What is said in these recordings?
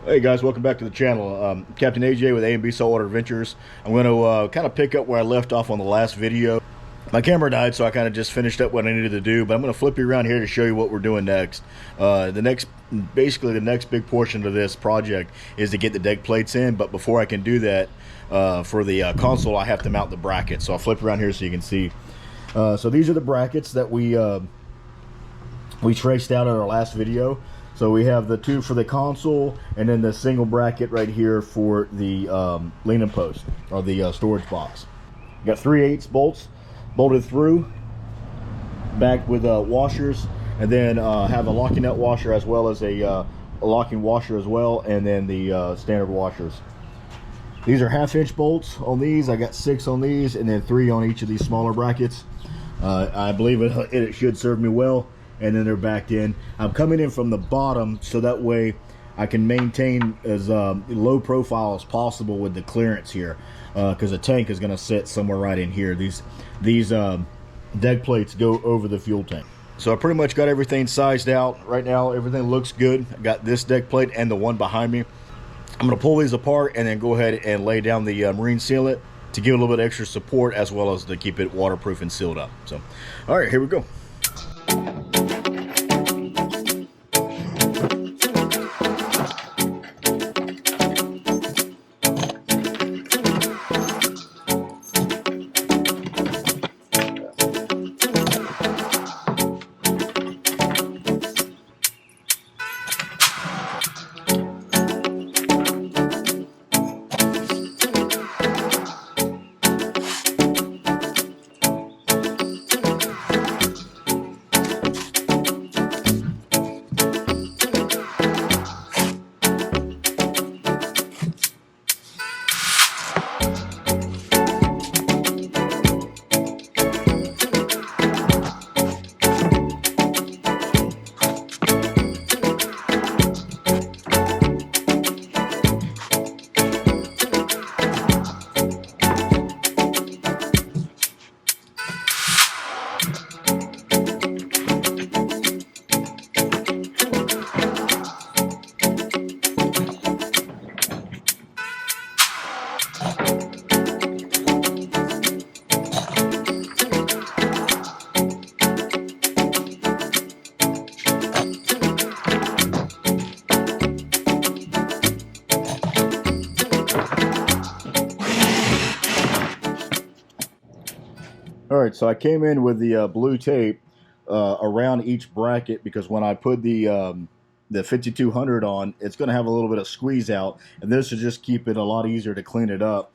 Hey guys, welcome back to the channel. Captain AJ with A&B Saltwater Adventures. I'm going to kind of pick up where I left off on the last video. My camera died, so I kind of just finished up what I needed to do, but I'm going to flip you around here to show you what we're doing next. Basically the next big portion of this project is to get the deck plates in, but before I can do that, for the console, I have to mount the brackets. So I'll flip around here so you can see. So these are the brackets that we traced out in our last video. So we have the two for the console, and then the single bracket right here for the leaning post, or the storage box. Got 3/8 bolts bolted through, back with washers, and then have a locking nut washer as well as a locking washer as well, and then the standard washers. These are 1/2-inch bolts on these. I got 6 on these, and then 3 on each of these smaller brackets. I believe it should serve me well. And then they're backed in. I'm coming in from the bottom so that way I can maintain as low profile as possible with the clearance here, because the tank is going to sit somewhere right in here. These deck plates go over the fuel tank. So I pretty much got everything sized out. Right now everything looks good. I got this deck plate and the one behind me. I'm going to pull these apart and then go ahead and lay down the marine sealant to give it a little bit extra support, as well as to keep it waterproof and sealed up. So all right, here we go. Alright, so I came in with the blue tape around each bracket, because when I put the 5200 on, it's going to have a little bit of squeeze out, and this will just keep it a lot easier to clean it up.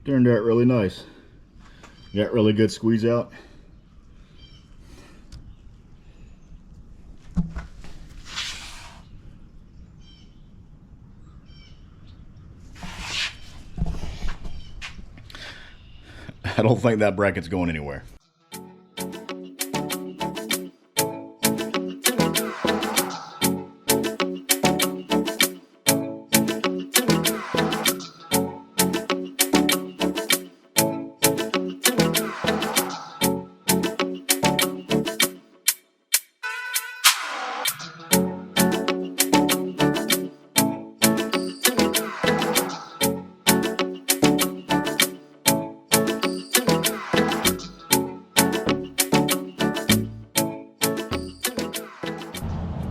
Turned out really nice. Got really good squeeze out. I don't think that bracket's going anywhere.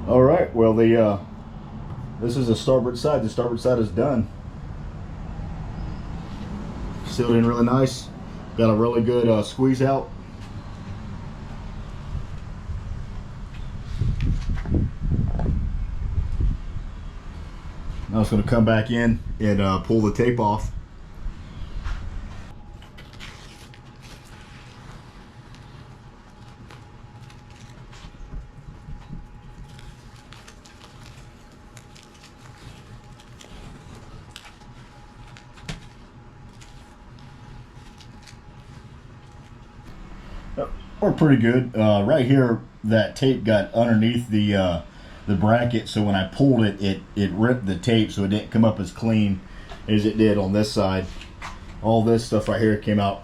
All right, well, this is the starboard side. The starboard side is done. Sealed in really nice. Got a really good squeeze out. Now it's going to come back in and pull the tape off. We're pretty good. Right here, that tape got underneath the bracket, so when I pulled it, it ripped the tape, so it didn't come up as clean as it did on this side. All this stuff right here came out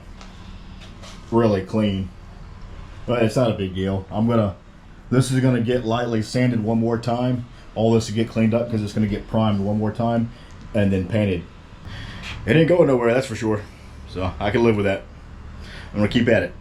really clean, but it's not a big deal. This is gonna get lightly sanded one more time. All this to get cleaned up because it's gonna get primed one more time and then painted. It ain't going nowhere, that's for sure. So I can live with that. I'm gonna keep at it.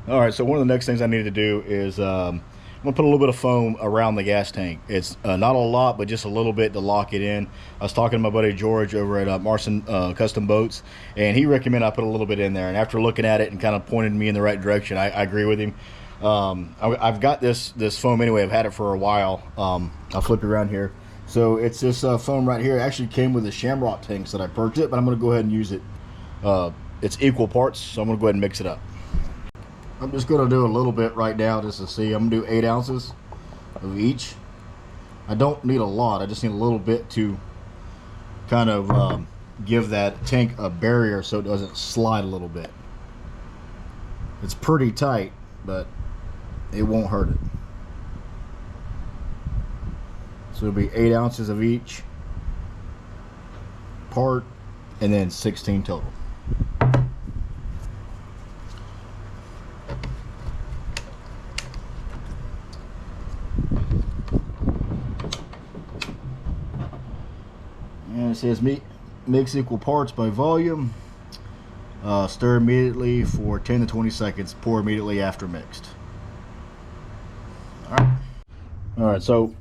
All right, so one of the next things I need to do is I'm gonna put a little bit of foam around the gas tank. It's not a lot, but just a little bit to lock it in. I was talking to my buddy George over at Marson Custom Boats, and he recommended I put a little bit in there. And after looking at it and kind of pointed me in the right direction, I agree with him. I've got this foam anyway. I've had it for a while. I'll flip it around here. So it's this foam right here. It actually came with the Shamrock tanks that I purchased, but I'm gonna go ahead and use it. It's equal parts, so I'm gonna go ahead and mix it up. I'm just going to do a little bit right now just to see. I'm going to do 8 ounces of each. I don't need a lot. I just need a little bit to kind of give that tank a barrier so it doesn't slide a little bit. It's pretty tight, but it won't hurt it. So it'll be 8 ounces of each part and then 16 total. And it says mix equal parts by volume. Stir immediately for 10 to 20 seconds. Pour immediately after mixed. All right, so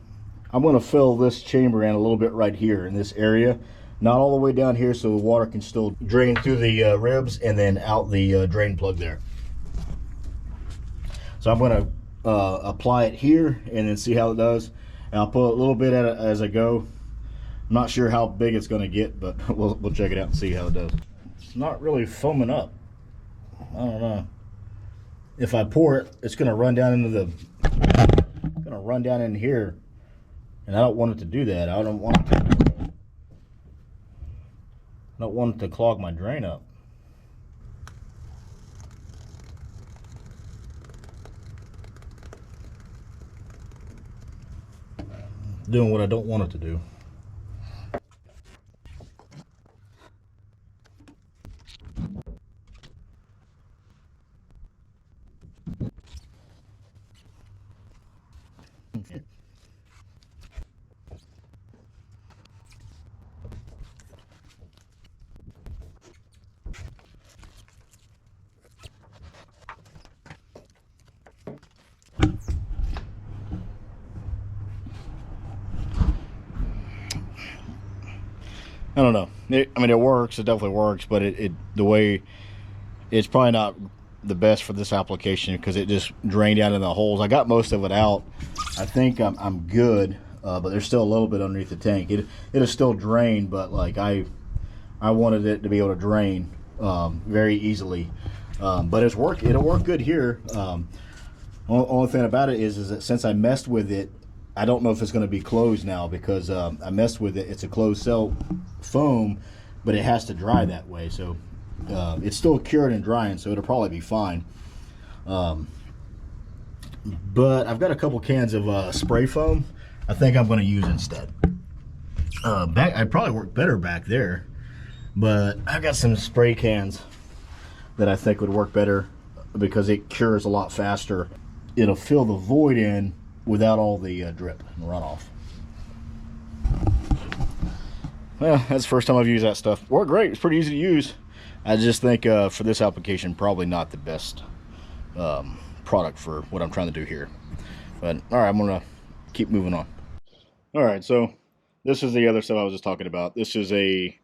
I'm going to fill this chamber in a little bit right here in this area. Not all the way down here, so the water can still drain through the ribs and then out the drain plug there. So I'm going to apply it here and then see how it does. And I'll put a little bit at it as I go. I'm not sure how big it's going to get, but we'll check it out and see how it does. It's not really foaming up. I don't know. If I pour it, it's going to run down into in here, and I don't want it to do that. I don't want it to clog my drain up. Doing what I don't want it to do. I don't know. I mean, it works. It definitely works, but the way it's probably not the best for this application because it just drained down in the holes. I got most of it out. I think I'm good, but there's still a little bit underneath the tank. It is still drained, but like I wanted it to be able to drain very easily. But it'll work good here. Only thing about it is that since I messed with it, I don't know if it's going to be closed now because I messed with it. It's a closed cell foam, but it has to dry that way. So it's still cured and drying, so it'll probably be fine. But I've got a couple cans of spray foam I think I'm going to use instead. I'd probably work better back there, but I've got some spray cans that I think would work better because it cures a lot faster. It'll fill the void in without all the drip and runoff. Well, that's the first time I've used that stuff. Worked great. It's pretty easy to use. I just think for this application, probably not the best product for what I'm trying to do here. But all right, I'm gonna keep moving on. All right, so this is the other stuff I was just talking about. This is a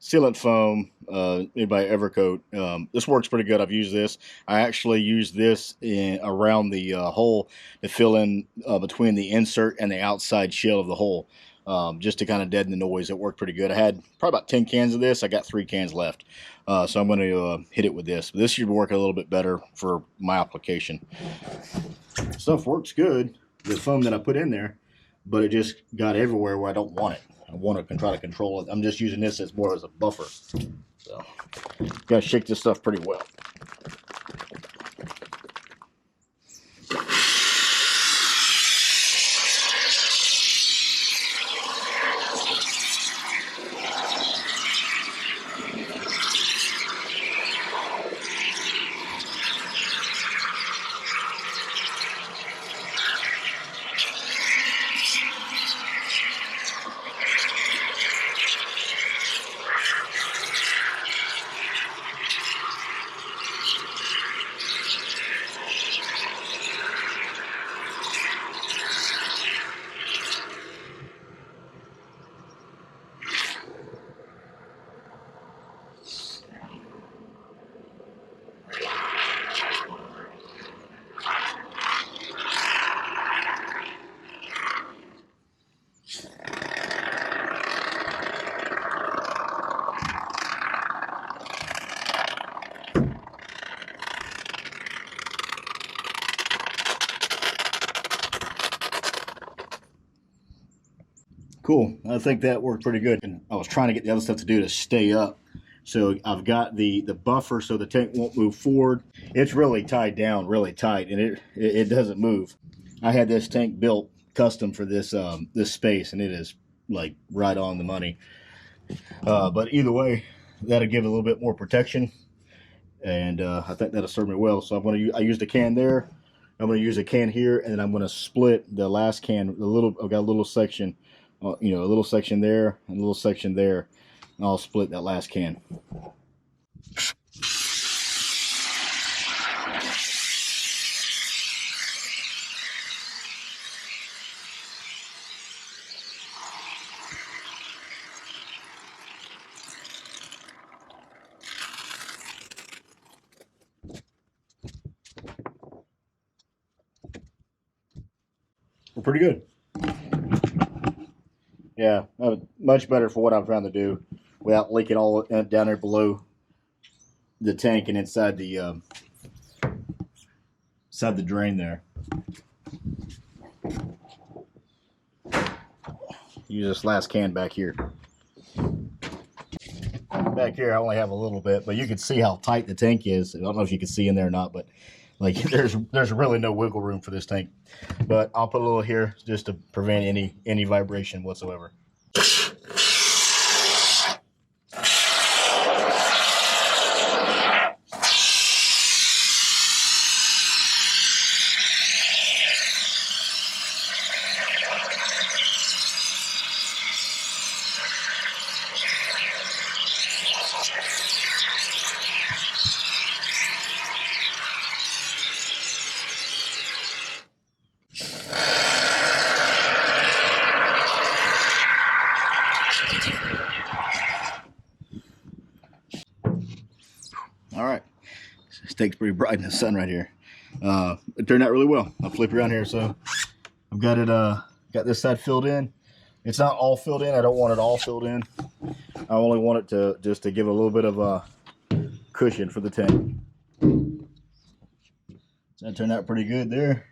sealant foam made by Evercoat. This works pretty good. I've used this. I actually used this around the hole to fill in between the insert and the outside shell of the hole, just to kind of deaden the noise. It worked pretty good. I had probably about 10 cans of this. I got 3 cans left, so I'm going to hit it with this. This should work a little bit better for my application. Stuff works good, the foam that I put in there, but it just got everywhere where I don't want it. I want to try to control it. I'm just using this as more as a buffer. So, gotta shake this stuff pretty well. Cool. I think that worked pretty good. And I was trying to get the other stuff to do to stay up. So I've got the buffer so the tank won't move forward. It's really tied down really tight, and it doesn't move. I had this tank built custom for this this space, and it is like right on the money. But either way, that'll give it a little bit more protection, and I think that'll serve me well. So I used a can there. I'm going to use a can here, and then I'm going to split the last can. I've got a little section. A little section there and a little section there, and I'll split that last can. We're pretty good. Yeah, much better for what I'm trying to do without leaking all down there below the tank and inside the drain there. Use this last can back here. Back here I only have a little bit, but you can see how tight the tank is. I don't know if you can see in there or not, but like there's really no wiggle room for this tank. But I'll put a little here just to prevent any vibration whatsoever. All right, this tank's pretty bright in the sun right here. It turned out really well. I'll flip around here. So I've got it, got this side filled in. It's not all filled in. I don't want it all filled in. I only want it to just to give a little bit of a cushion for the tank. So that turned out pretty good there.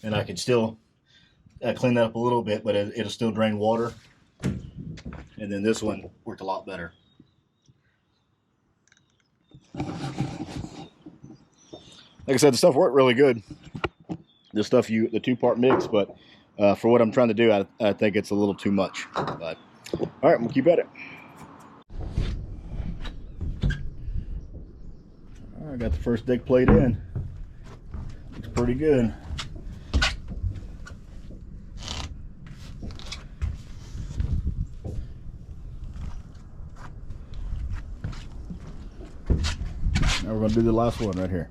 And I can still clean that up a little bit, but it'll still drain water. And then this one worked a lot better. Like I said, the stuff worked really good. The stuff the 2-part mix, but for what I'm trying to do, I think it's a little too much. But all right, we'll keep at it. All right, I got the first deck plate in. Looks pretty good. Now we're going to do the last one right here.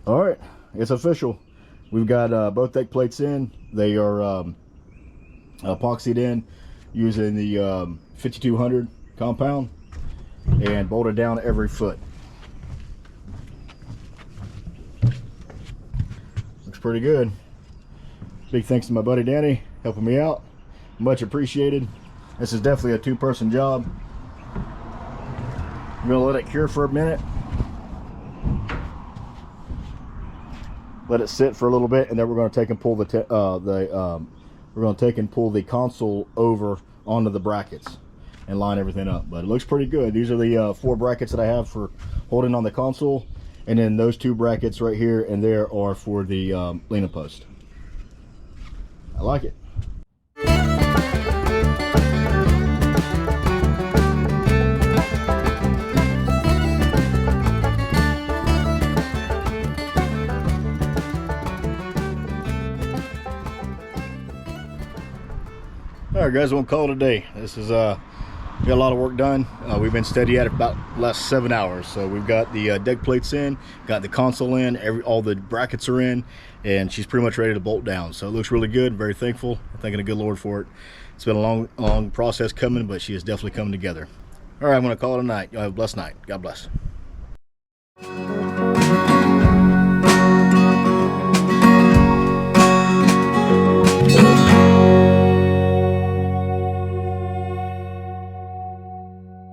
All right, it's official. We've got both deck plates in. They are epoxied in using the 5200 compound and bolted down every foot. Looks pretty good. Big thanks to my buddy Danny helping me out. Much appreciated. This is definitely a two-person job. I'm gonna let it cure for a minute. Let it sit for a little bit, and then we're going to take and pull the console over onto the brackets and line everything up. But it looks pretty good. These are the 4 brackets that I have for holding on the console, and then those 2 brackets right here and there are for the leaning post. I like it. All right, guys, I won't call it a day. This is we got a lot of work done. We've been steady at it about the last 7 hours. So we've got the deck plates in, got the console in, all the brackets are in, and she's pretty much ready to bolt down. So it looks really good. Very thankful. I'm thanking the good Lord for it. It's been a long process coming, but she is definitely coming together. All right, I'm going to call it a night. Y'all have a blessed night. God bless.